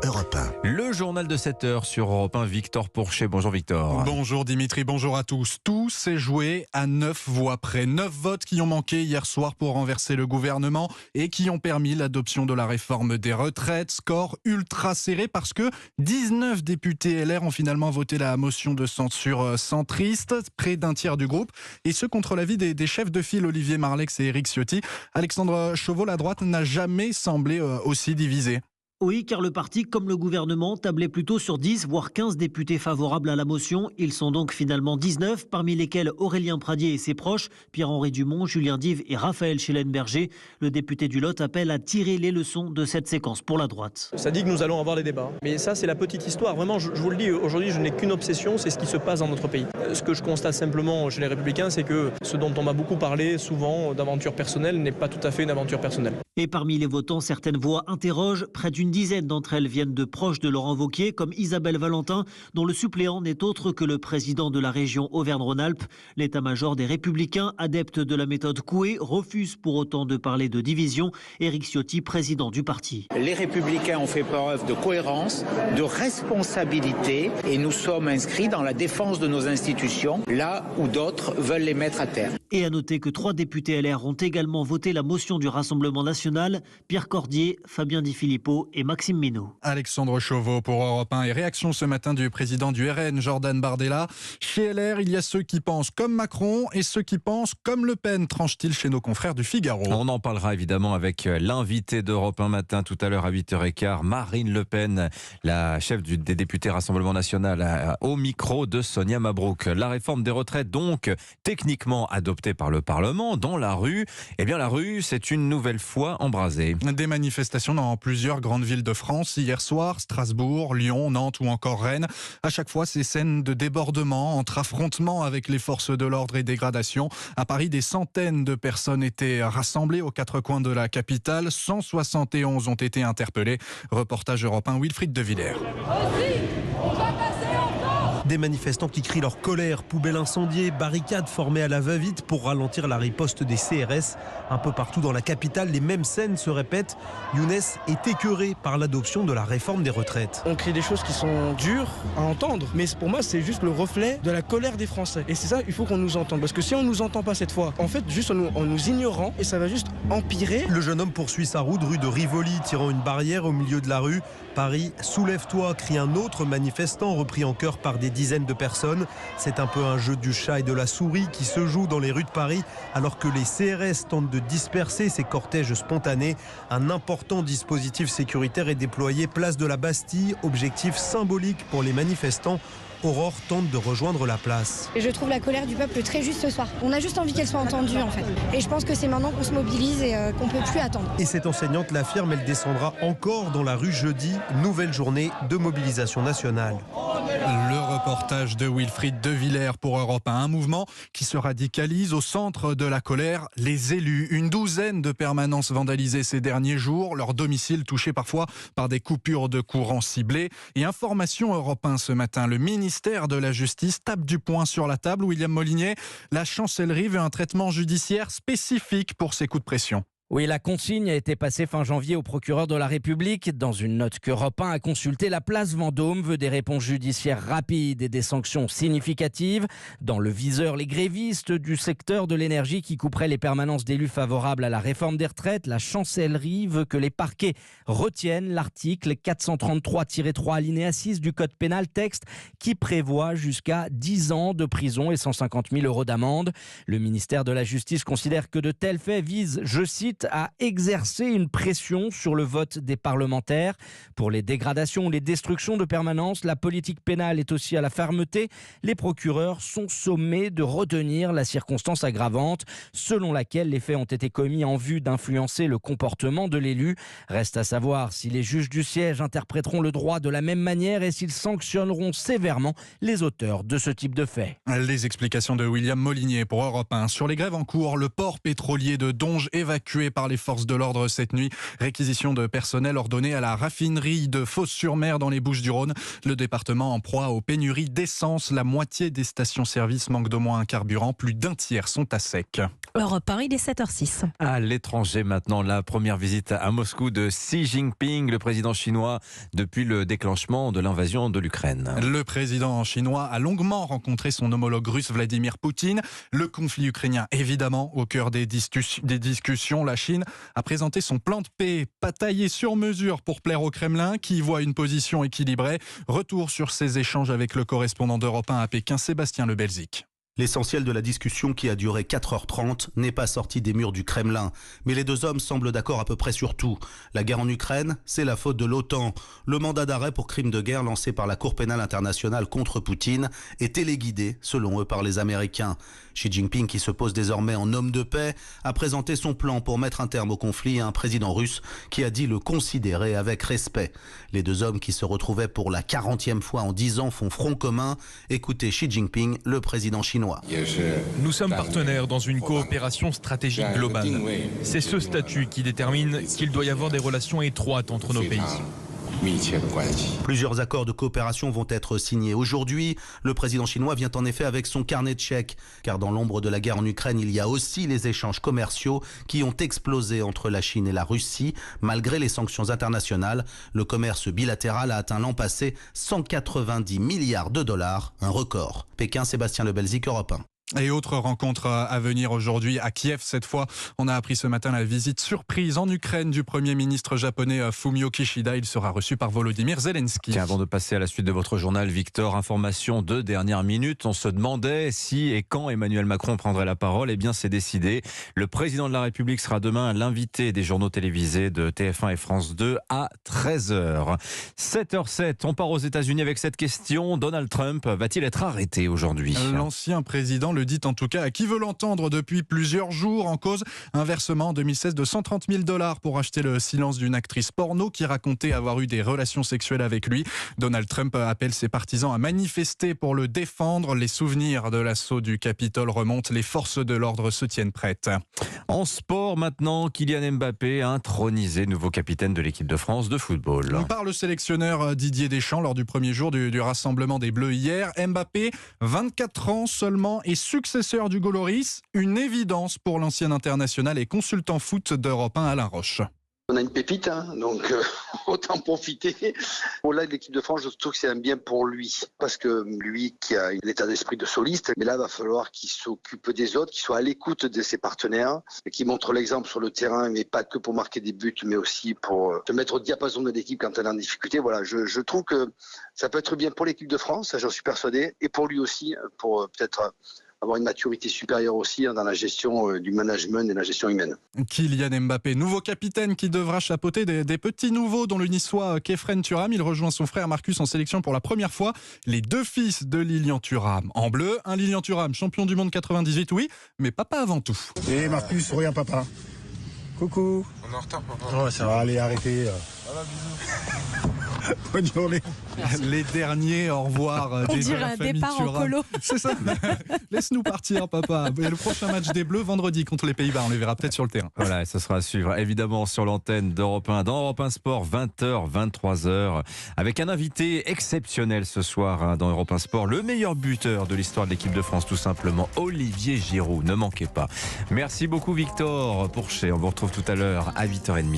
Europe 1. Le journal de 7h sur Europe 1, Victor Pourchet. Bonjour Victor. Bonjour Dimitri, bonjour à tous. Tout s'est joué à 9 voix près. 9 votes qui ont manqué hier soir pour renverser le gouvernement et qui ont permis l'adoption de la réforme des retraites. Score ultra serré parce que 19 députés LR ont finalement voté la motion de censure centriste, près d'un tiers du groupe. Et ce contre l'avis des chefs de file Olivier Marleix et Éric Ciotti. Alexandre Chauveau, la droite n'a jamais semblé aussi divisée. Oui, car le parti, comme le gouvernement, tablait plutôt sur 10, voire 15 députés favorables à la motion. Ils sont donc finalement 19, parmi lesquels Aurélien Pradié et ses proches, Pierre-Henri Dumont, Julien Dive et Raphaël Schellenberger. Le député du Lot appelle à tirer les leçons de cette séquence pour la droite. Ça dit que nous allons avoir des débats. Mais ça, c'est la petite histoire. Vraiment, je vous le dis, aujourd'hui, je n'ai qu'une obsession, c'est ce qui se passe dans notre pays. Ce que je constate simplement chez les Républicains, c'est que ce dont on m'a beaucoup parlé, souvent d'aventure personnelle, n'est pas tout à fait une aventure personnelle. Et parmi les votants, certaines voix interrogent. Près d'une dizaine d'entre elles viennent de proches de Laurent Wauquiez, comme Isabelle Valentin, dont le suppléant n'est autre que le président de la région Auvergne-Rhône-Alpes. L'état-major des Républicains, adepte de la méthode Coué, refuse pour autant de parler de division. Éric Ciotti, président du parti. Les Républicains ont fait preuve de cohérence, de responsabilité et nous sommes inscrits dans la défense de nos institutions, là où d'autres veulent les mettre à terre. Et à noter que 3 députés LR ont également voté la motion du Rassemblement national, Pierre Cordier, Fabien Di Filippo et Maxime Minot. Alexandre Chauveau pour Europe 1 et réaction ce matin du président du RN, Jordan Bardella. Chez LR, il y a ceux qui pensent comme Macron et ceux qui pensent comme Le Pen, tranche-t-il chez nos confrères du Figaro. On en parlera évidemment avec l'invité d'Europe 1 matin tout à l'heure à 8h15, Marine Le Pen, la chef des députés Rassemblement national, au micro de Sonia Mabrouk. La réforme des retraites donc techniquement adoptée par le Parlement. Dans la rue, eh bien la rue c'est une nouvelle fois embrasée. Des manifestations dans plusieurs grandes villes de France hier soir, Strasbourg, Lyon, Nantes ou encore Rennes. À chaque fois, ces scènes de débordement entre affrontements avec les forces de l'ordre et dégradation. À Paris, des centaines de personnes étaient rassemblées aux 4 coins de la capitale. 171 ont été interpellés. Reportage Europe 1, Wilfried de Villers. Des manifestants qui crient leur colère, poubelles incendiées, barricades formées à la va-vite pour ralentir la riposte des CRS. Un peu partout dans la capitale, les mêmes scènes se répètent. Younes est écœuré par l'adoption de la réforme des retraites. On crie des choses qui sont dures à entendre, mais pour moi c'est juste le reflet de la colère des Français. Et c'est ça, il faut qu'on nous entende. Parce que si on ne nous entend pas cette fois, en fait juste en nous ignorant, et ça va juste empirer. Le jeune homme poursuit sa route rue de Rivoli, tirant une barrière au milieu de la rue. Paris, soulève-toi, crie un autre manifestant repris en chœur par des dizaines de personnes. C'est un peu un jeu du chat et de la souris qui se joue dans les rues de Paris alors que les CRS tentent de disperser ces cortèges spontanés. Un important dispositif sécuritaire est déployé place de la Bastille, objectif symbolique pour les manifestants. Aurore tente de rejoindre la place. Et je trouve la colère du peuple très juste ce soir. On a juste envie qu'elle soit entendue en fait. Et je pense que c'est maintenant qu'on se mobilise et qu'on ne peut plus attendre. Et cette enseignante l'affirme, elle descendra encore dans la rue jeudi. Nouvelle journée de mobilisation nationale. Le reportage de Wilfried de Villers pour Europe 1. Un mouvement qui se radicalise au centre de la colère. Les élus, une douzaine de permanences vandalisées ces derniers jours. Leur domicile touché parfois par des coupures de courant ciblées. Et information Europe 1 ce matin. Le ministère de la Justice tape du poing sur la table. William Molinier, la chancellerie veut un traitement judiciaire spécifique pour ces coups de pression. Oui, la consigne a été passée fin janvier au procureur de la République. Dans une note qu'Europe 1 a consultée, la place Vendôme veut des réponses judiciaires rapides et des sanctions significatives. Dans le viseur, les grévistes du secteur de l'énergie qui couperaient les permanences d'élus favorables à la réforme des retraites. La chancellerie veut que les parquets retiennent l'article 433-3 alinéa 6 du Code pénal, texte qui prévoit jusqu'à 10 ans de prison et 150 000 € d'amende. Le ministère de la Justice considère que de tels faits visent, je cite, à exercer une pression sur le vote des parlementaires. Pour les dégradations ou les destructions de permanence, la politique pénale est aussi à la fermeté. Les procureurs sont sommés de retenir la circonstance aggravante selon laquelle les faits ont été commis en vue d'influencer le comportement de l'élu. Reste à savoir si les juges du siège interpréteront le droit de la même manière et s'ils sanctionneront sévèrement les auteurs de ce type de faits. Les explications de William Molinier pour Europe 1. Sur les grèves en cours, le port pétrolier de Donge évacué tués par les forces de l'ordre cette nuit. Réquisition de personnel ordonnée à la raffinerie de Fos-sur-Mer dans les Bouches-du-Rhône. Le département en proie aux pénuries d'essence. La moitié des stations-service manquent d'au moins un carburant. Plus d'un tiers sont à sec. Europe 1, il est 7h06. À l'étranger maintenant, la première visite à Moscou de Xi Jinping, le président chinois, depuis le déclenchement de l'invasion de l'Ukraine. Le président chinois a longuement rencontré son homologue russe Vladimir Poutine. Le conflit ukrainien, évidemment, au cœur des discussions. La Chine a présenté son plan de paix, pas taillé sur mesure pour plaire au Kremlin, qui voit une position équilibrée. Retour sur ces échanges avec le correspondant d'Europe 1 à Pékin, Sébastien Le Belzic. L'essentiel de la discussion, qui a duré 4h30, n'est pas sorti des murs du Kremlin. Mais les deux hommes semblent d'accord à peu près sur tout. La guerre en Ukraine, c'est la faute de l'OTAN. Le mandat d'arrêt pour crime de guerre lancé par la Cour pénale internationale contre Poutine est téléguidé, selon eux, par les Américains. Xi Jinping, qui se pose désormais en homme de paix, a présenté son plan pour mettre un terme au conflit à un président russe qui a dit le considérer avec respect. Les deux hommes, qui se retrouvaient pour la 40e fois en 10 ans, font front commun. Écoutez Xi Jinping, le président chinois. Nous sommes partenaires dans une coopération stratégique globale. C'est ce statut qui détermine qu'il doit y avoir des relations étroites entre nos pays. Plusieurs accords de coopération vont être signés aujourd'hui. Le président chinois vient en effet avec son carnet de chèques, car dans l'ombre de la guerre en Ukraine, il y a aussi les échanges commerciaux qui ont explosé entre la Chine et la Russie. Malgré les sanctions internationales, le commerce bilatéral a atteint l'an passé 190 milliards de dollars, un record. Pékin, Sébastien Le Belzic, Europe 1. Et autre rencontre à venir aujourd'hui à Kiev. Cette fois, on a appris ce matin la visite surprise en Ukraine du Premier ministre japonais Fumio Kishida. Il sera reçu par Volodymyr Zelensky. Tiens, avant de passer à la suite de votre journal, Victor, information de dernière minute. On se demandait si et quand Emmanuel Macron prendrait la parole. Eh bien, c'est décidé. Le président de la République sera demain l'invité des journaux télévisés de TF1 et France 2 à 13h. 7h07, on part aux États-Unis avec cette question. Donald Trump va-t-il être arrêté aujourd'hui ? L'ancien président le dit en tout cas à qui veut l'entendre depuis plusieurs jours. En cause, un versement en 2016 de 130 000 $ pour acheter le silence d'une actrice porno qui racontait avoir eu des relations sexuelles avec lui. Donald Trump appelle ses partisans à manifester pour le défendre. Les souvenirs de l'assaut du Capitole remontent. Les forces de l'ordre se tiennent prêtes. En sport maintenant, Kylian Mbappé a intronisé nouveau capitaine de l'équipe de France de football. Par le sélectionneur Didier Deschamps lors du premier jour du rassemblement des Bleus hier. Mbappé, 24 ans seulement et successeur d'Hugo Lloris, une évidence pour l'ancien international et consultant foot d'Europe 1 Alain Roche. On a une pépite, donc autant profiter. Là, l'équipe de France, je trouve que c'est un bien pour lui. Parce que lui qui a un état d'esprit de soliste, mais là, il va falloir qu'il s'occupe des autres, qu'il soit à l'écoute de ses partenaires, qu'il montre l'exemple sur le terrain, mais pas que pour marquer des buts, mais aussi pour se mettre au diapason de l'équipe quand elle est en difficulté. Voilà, je trouve que ça peut être bien pour l'équipe de France, j'en suis persuadé, et pour lui aussi, pour peut-être avoir une maturité supérieure aussi dans la gestion du management et la gestion humaine. Kylian Mbappé, nouveau capitaine qui devra chapeauter des petits nouveaux, dont le Niçois Khéphren Thuram. Il rejoint son frère Marcus en sélection pour la première fois. Les deux fils de Lilian Thuram. En bleu, un Lilian Thuram, champion du monde 98, oui, mais papa avant tout. Et Marcus, regarde papa. Coucou. On est en retard, papa. Ouais, ça va. Allez, arrêtez. Voilà, bisous. Bonne journée. Les derniers au revoir On des dirait un départ en colo. C'est ça. Laisse-nous partir, papa. Et le prochain match des Bleus vendredi contre les Pays-Bas. On les verra peut-être sur le terrain. Voilà, ce sera à suivre évidemment sur l'antenne d'Europe 1, dans Europe 1 Sport, 20h, 23h, avec un invité exceptionnel ce soir dans Europe 1 Sport, le meilleur buteur de l'histoire de l'équipe de France, tout simplement, Olivier Giroud. Ne manquez pas. Merci beaucoup, Victor Pourchet. On vous retrouve tout à l'heure à 8h30.